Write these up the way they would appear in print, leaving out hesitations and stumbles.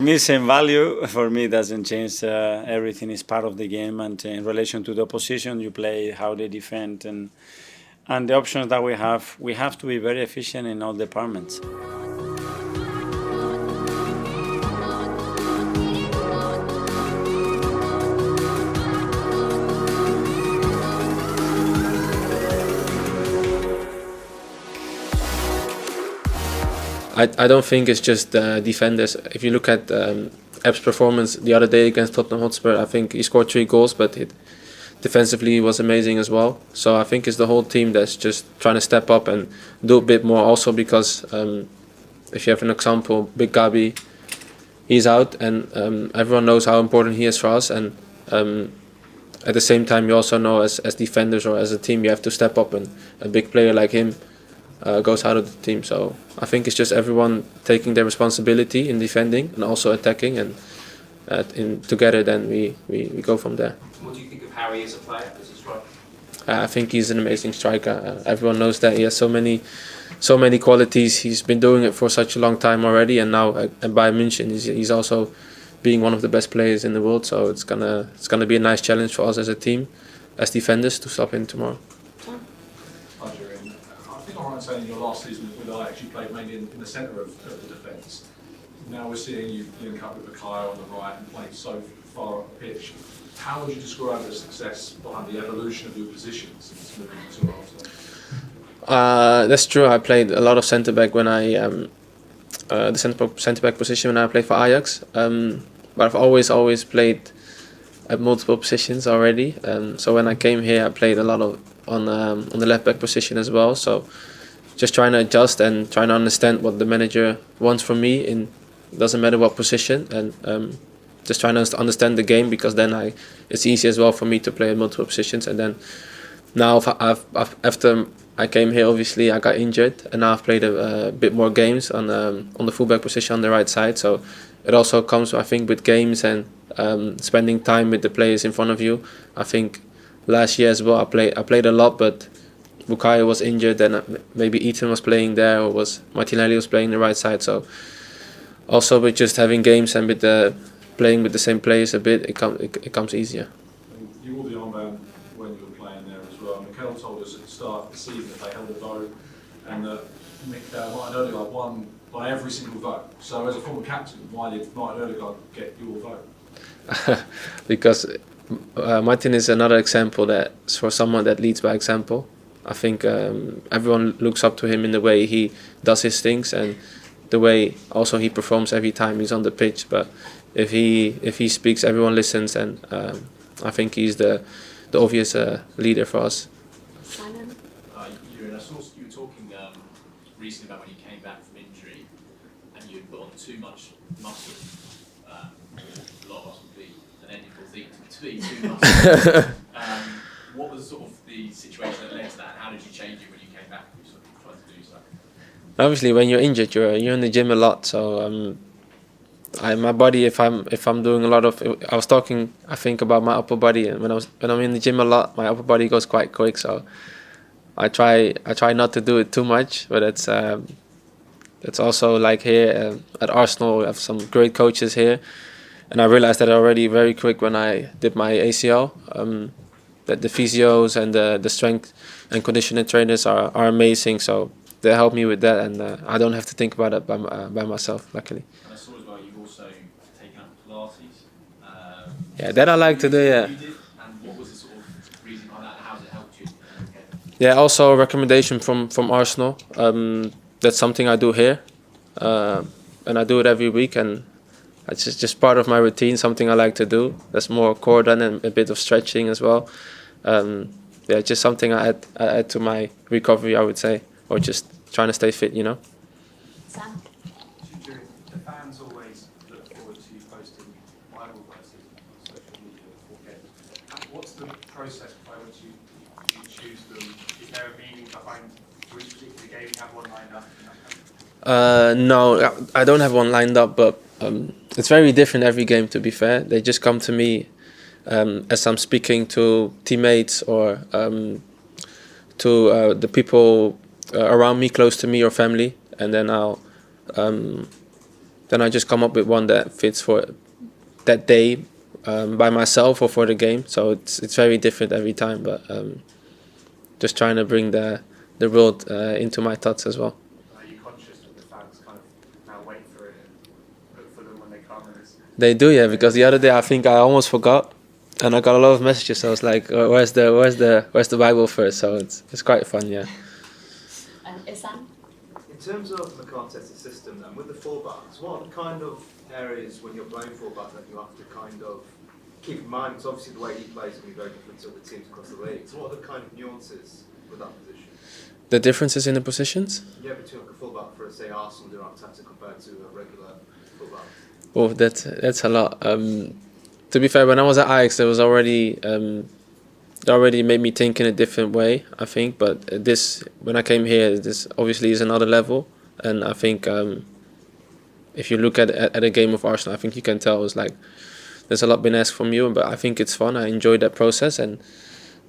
Me, same value. For me, it doesn't change. Everything is part of the game, and in relation to the opposition you play, how they defend, and the options that we have to be very efficient in all departments. I don't think it's just defenders. If you look at Ep's performance the other day against Tottenham Hotspur, I think he scored 3 goals, but defensively he was amazing as well. So I think it's the whole team that's just trying to step up and do a bit more. Also because if you have an example, Big Gabi, he's out, and everyone knows how important he is for us. And at the same time, you also know as defenders or as a team, you have to step up, and a big player like him goes out of the team. So I think it's just everyone taking their responsibility in defending and also attacking, and together then we go from there. What do you think of Harry as a player, as a striker? I think he's an amazing striker. Everyone knows that he has so many qualities. He's been doing it for such a long time already, and now at Bayern München he's also being one of the best players in the world. So it's gonna be a nice challenge for us as a team, as defenders, to stop him tomorrow. I think I'm right in saying your last season with Ajax you played mainly in the centre of the defence. Now we're seeing you link up with Bakayoko on the right and playing so far up the pitch. How would you describe the success behind the evolution of your position since moving to Arsenal? That's true. I played a lot of centre back when the centre back position when I played for Ajax. But I've always played at multiple positions already. So when I came here, I played a lot on the left back position as well. So just trying to adjust and trying to understand what the manager wants from me. Doesn't matter what position, and just trying to understand the game, because then it's easy as well for me to play in multiple positions. And then now after I came here, obviously I got injured, and now I've played a bit more games on the fullback position on the right side. So it also comes, I think, with games and spending time with the players in front of you. I think last year as well I played a lot, but Bukayo was injured, and maybe Ethan was playing there, or Martinelli was playing the right side. So also with just having games and with playing with the same players a bit, it comes easier. You wore the armband when you were playing there as well. Mikel told us at the start of the season that they held a vote, and that Martin Odegaard won by every single vote. So as a former captain, why did Martin Odegaard get your vote? Because Martin is another example that's for someone that leads by example. I think everyone looks up to him in the way he does his things, and the way also he performs every time he's on the pitch. But if he speaks, everyone listens, and I think he's the obvious leader for us. Simon? I saw you were talking recently about when you came back from injury and you had put on too much muscle. A lot of us would be an ethical thing to be too muscle. What was sort of the situation that led to that, and how did you change it when you came back? You sort of tried to do so. Obviously, when you're injured, you're in the gym a lot. So my body, if I'm doing a lot of, I was talking, I think, about my upper body, and when I'm in the gym a lot, my upper body goes quite quick. So I try not to do it too much, but it's also like here at Arsenal, we have some great coaches here, and I realized that already very quick when I did my ACL. That the physios and the strength and conditioning trainers are amazing. So they help me with that, and I don't have to think about it by myself, luckily. And I saw as well you've also taken up Pilates. Yeah, that I like to do, yeah. You did, and what was the sort of reason behind that, and how has it helped you? Yeah, also a recommendation from Arsenal. That's something I do here, and I do it every week, and it's just part of my routine, something I like to do. That's more core than a bit of stretching as well. Yeah, just something I add to my recovery, I would say, or just trying to stay fit, Sam? The fans always look forward to you posting Bible verses on social media before games. What's the process by which you choose them? Is there a meaning behind for each particular game? You have one lined up? No, I don't have one lined up, but it's very different every game, to be fair. They just come to me as I'm speaking to teammates or to the people around me, close to me, or family, and then I'll then I just come up with one that fits for that day, by myself or for the game. So it's very different every time, but just trying to bring the world into my thoughts as well. Are you conscious that the fans kind of now wait for it and look for them when they come? And it's, They do, yeah, because the other day I think I almost forgot, and I got a lot of messages. So I was like, "Where's the Bible verse?" So it's quite fun, yeah. Isan? In terms of the Arteta's system and with the fullbacks, what kind of areas when you're playing fullback that you have to kind of keep in mind? Because obviously the way he plays will be very different to other teams across the league. So what are the kind of nuances with that position? The differences in the positions? Yeah, between like a fullback for say Arsenal doing Arteta compared to a regular fullback. Oh, that's a lot. To be fair, when I was at Ajax, there was already it already made me think in a different way, I think. But this, when I came here, this obviously is another level, and I think if you look at a game of Arsenal, I think you can tell it's like there's a lot been asked from you, but I think it's fun. I enjoy that process, and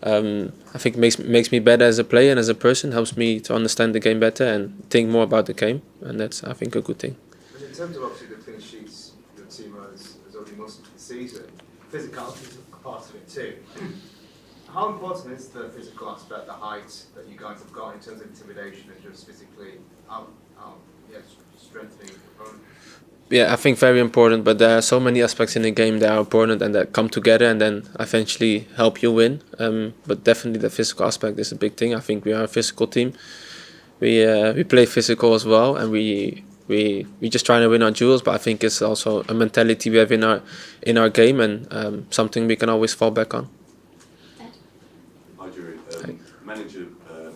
I think makes me better as a player and as a person. Helps me to understand the game better and think more about the game, and that's, I think, a good thing. And in terms of obviously the clean sheets your team has already mustered this season, physicality is a part of it too. How important is the physical aspect, the height that you guys have got in terms of intimidation and just physically strengthening the opponent? Yeah, I think very important, but there are so many aspects in the game that are important and that come together and then eventually help you win. But definitely the physical aspect is a big thing. I think we are a physical team. We play physical as well, and we just trying to win our duels. But I think it's also a mentality we have in our game, and something we can always fall back on. Hi, Jury. Manager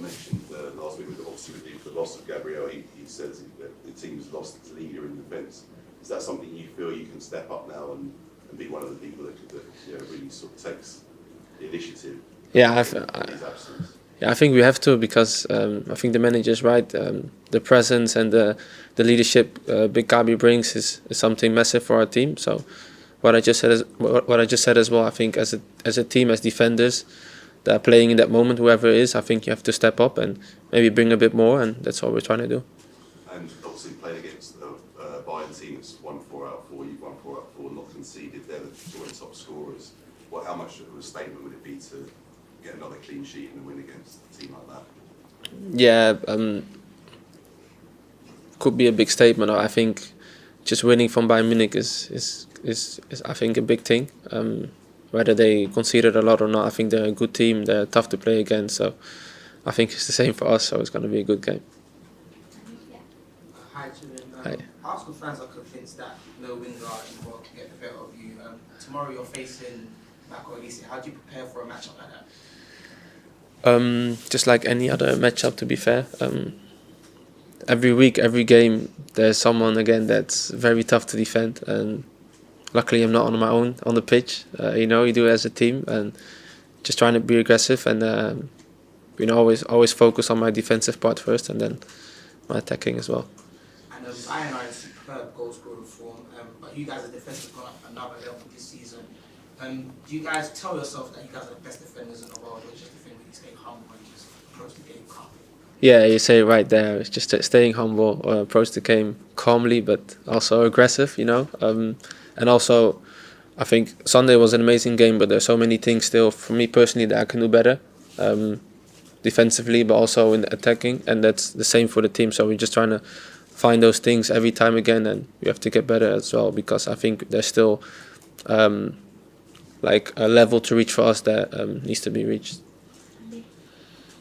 mentioned last week, obviously with the loss of Gabriel, he says that the team's lost its leader in defence. Is that something you feel you can step up now and be one of the people that really sort of takes the initiative Yeah, in his absence? Yeah, I think we have to, because I think the manager is right. The presence and the leadership Big Gabi brings is something massive for our team. So what I just said as well. I think as a team, as defenders that are playing in that moment, whoever it is, I think you have to step up and maybe bring a bit more, and that's what we're trying to do. And obviously playing against the Bayern team, it's won 4 out of 4. You've won 4 out of 4, not conceded. They're the joint top scorers. How much of a statement would it be to get another clean sheet and win against a team like that? Yeah, could be a big statement. I think just winning from Bayern Munich is I think a big thing. Whether they conceded a lot or not, I think they're a good team. They're tough to play against, so I think it's the same for us. So it's going to be a good game. Hi, Julian. Hi. Arsenal fans are convinced that no winger will get the better of you. Tomorrow you're facing Marco Elise. How do you prepare for a matchup like that? Just like any other matchup, to be fair. Every week, every game, there's someone again that's very tough to defend, and luckily I'm not on my own on the pitch. You do it as a team, and just trying to be aggressive and always focus on my defensive part first, and then my attacking as well. And Bayern are in superb goal scoring form, but you guys are defensive gone up another level this season. Do you guys tell yourself that you guys are the best defenders in the world, or just defend when you stay humble and just approach the game calmly? Yeah, you say it right there. It's just staying humble, approach the game calmly, but also aggressive, And also, I think Sunday was an amazing game, but there's so many things still, for me personally, that I can do better. Defensively, but also in attacking, and that's the same for the team. So we're just trying to find those things every time again, and we have to get better as well, because I think there's still like a level to reach for us that needs to be reached.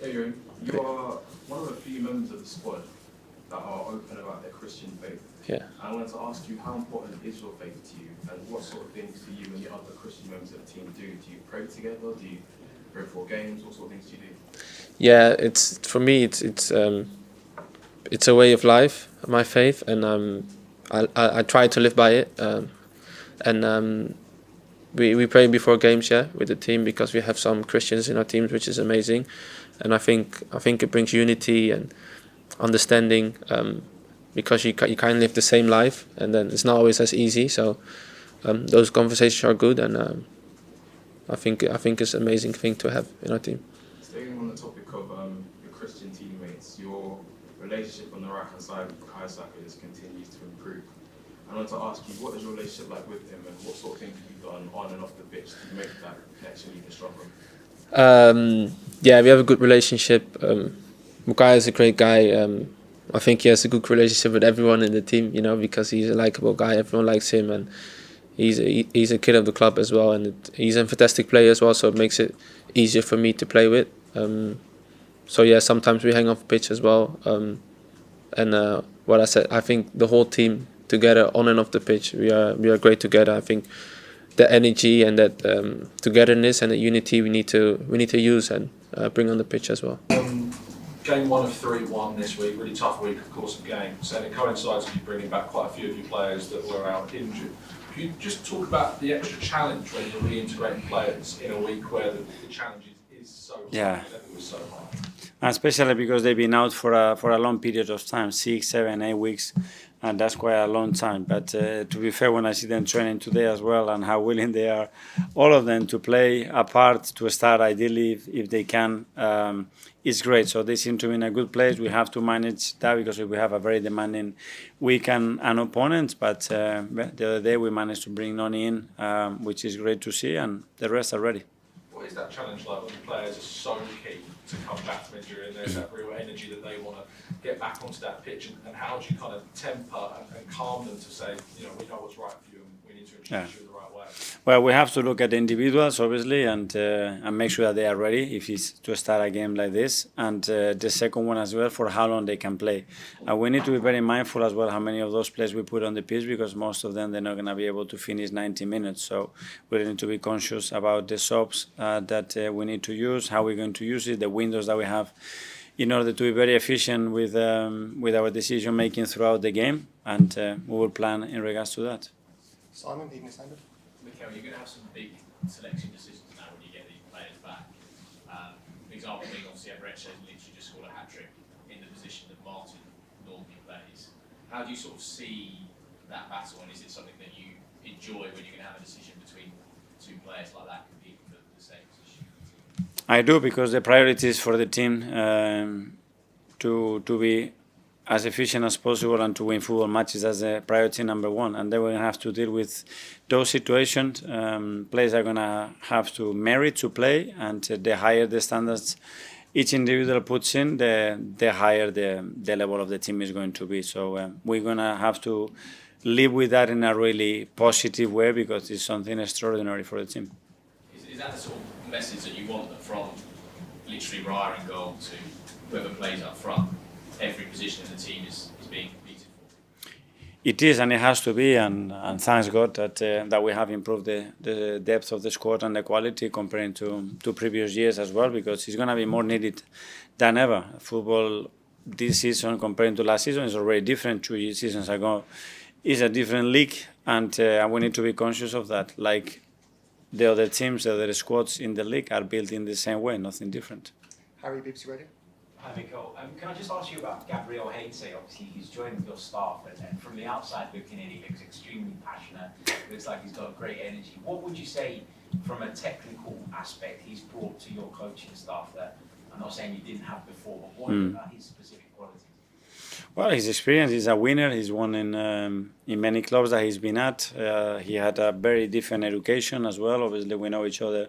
Yeah, you are one of the few members of the squad that are open about their Christian faith. Yeah. I wanted to ask you, how important is your faith to you, and what sort of things do you and the other Christian members of the team do? Do you pray together? Do you go for games? What sort of things do you do? Yeah, for me it's a way of life, my faith, and I try to live by it. We pray before games, with the team, because we have some Christians in our teams, which is amazing, and I think it brings unity and understanding, because you can't live the same life, and then it's not always as easy. So those conversations are good, and I think it's an amazing thing to have in our team. Staying on the topic of your Christian teammates, your relationship on the right hand side with White Saka continues to improve. I wanted to ask you, what is your relationship like with him, and what sort of things have you done on and off the pitch to make that connection even stronger? Yeah, we have a good relationship. Mukai is a great guy. I think he has a good relationship with everyone in the team, you know, because he's a likable guy. Everyone likes him, and he's a kid of the club as well, and he's a fantastic player as well. So it makes it easier for me to play with. So yeah, sometimes we hang off the pitch as well. And what I said, I think the whole team together, on and off the pitch, we are great together. I think the energy and that togetherness and the unity we need to use and bring on the pitch as well. Game 1 of 3-1 this week, really tough week, of course, of games, and it coincides with you bringing back quite a few of your players that were out injured. Can you just talk about the extra challenge when you're reintegrating players in a week where the challenge is so high, Yeah. the level is so high? Especially because they've been out for a long period of time, 6, 7, 8 weeks, and that's quite a long time. But to be fair, when I see them training today as well and how willing they are, all of them to play a part, to start ideally if they can, it's great. So they seem to be in a good place. We have to manage that because we have a very demanding week and opponent. But the other day we managed to bring Noni in, which is great to see, and the rest are ready. What is that challenge like when the players are so keen to come back from injury and there's that real energy that they want to get back onto that pitch, and how do you kind of temper and calm them to say, you know, we know what's right for you and we need to introduce you the right way? Well, we have to look at the individuals, obviously, and make sure that they are ready if it's to start a game like this. And the second one as well, for how long they can play. We need to be very mindful as well how many of those players we put on the pitch, because most of them, they're not going to be able to finish 90 minutes. So we need to be conscious about the subs that we need to use, how we're going to use it, the windows that we have, in order to be very efficient with our decision making throughout the game, and we will plan in regards to that. Simon, evening standard. Mikel, you're going to have some big selection decisions now when you get these players back. For example, being obviously Arteta literally just scored a hat-trick in the position that Martin normally plays. How do you sort of see that battle, and is it something that you enjoy when you're going to have a decision between two players like that competing for the same position? I do, because the priority is for the team to be as efficient as possible and to win football matches as a priority number one. And then we're going to have to deal with those situations. Players are going to have to merit to play, and the higher the standards each individual puts in, the higher the level of the team is going to be. So we're going to have to live with that in a really positive way, because it's something extraordinary for the team. Is that the sort of message that you want, that from literally Raya in goal to whoever plays up front, every position in the team is being competed for? It is, and it has to be, and thanks God that we have improved the depth of the squad and the quality comparing to previous years as well, because it's going to be more needed than ever. Football this season comparing to last season is already different. 2 seasons ago is a different league, and we need to be conscious of that. Like the other teams, the other squads in the league are built in the same way, nothing different. Harry, BBC Radio. Hi, Mikel. Can I just ask you about Gabriel Heinze? Obviously, he's joined your staff, and from the outside looking in, he looks extremely passionate. Looks like he's got great energy. What would you say, from a technical aspect, he's brought to your coaching staff that I'm not saying you didn't have before, but what are his specific qualities? Well, his experience, he's a winner. He's won in many clubs that he's been at. He had a very different education as well. Obviously, we know each other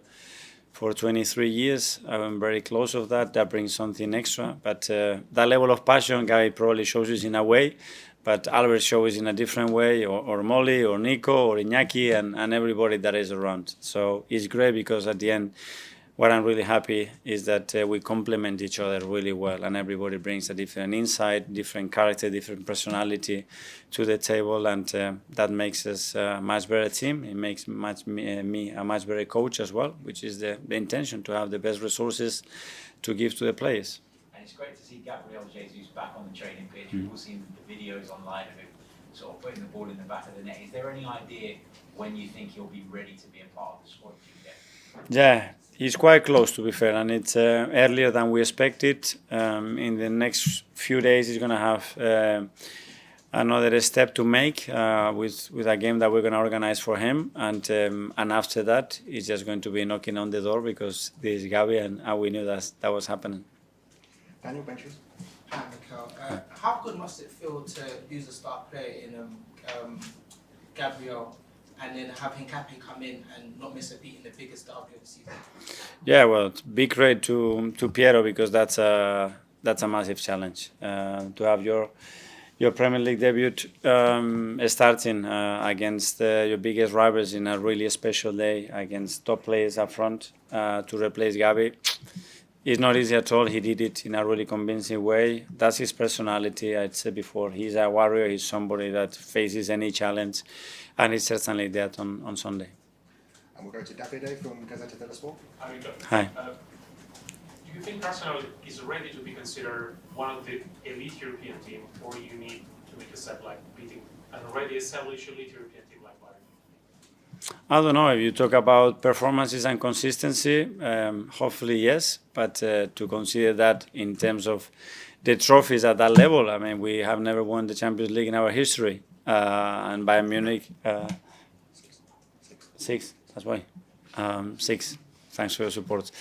for 23 years. I'm very close of that. That brings something extra. But that level of passion, Guy probably shows us in a way, but Albert shows in a different way, or Molly, or Nico, or Iñaki, and everybody that is around. So it's great, because at the end, what I'm really happy is that we complement each other really well, and everybody brings a different insight, different character, different personality to the table, and that makes us a much better team. It makes me a much better coach as well, which is the intention, to have the best resources to give to the players. And it's great to see Gabriel Jesus back on the training pitch. We've all seen the videos online of him sort of putting the ball in the back of the net. Is there any idea when you think he'll be ready to be a part of the squad? Yeah. He's quite close, to be fair, and it's earlier than we expected. In the next few days, he's going to have another step to make with a game that we're going to organize for him, and after that, he's just going to be knocking on the door, because this is Gabi, and we knew that was happening. Daniel, benches. Hi, Mikel. How good must it feel to use a star player in Gabriel, and then have Hincapié come in and not miss a beat in the biggest derby of the season? Yeah, well, it's big credit to Piero, because that's a massive challenge to have your Premier League debut starting against your biggest rivals in a really special day against top players up front to replace Gabi. It's not easy at all. He did it in a really convincing way. That's his personality. I'd said before, he's a warrior. He's somebody that faces any challenge, and he's certainly that on Sunday. And we'll go to Davide from Gazzetta dello Sport. Hi. Do you think Arsenal is ready to be considered one of the elite European team, or you need to make a step like beating an already established elite European team like Bayern? I don't know if you talk about performances and consistency. Hopefully, yes, but to consider that in terms of the trophies at that level, I mean, we have never won the Champions League in our history, and Bayern Munich, six. That's why, 6. Thanks for your support.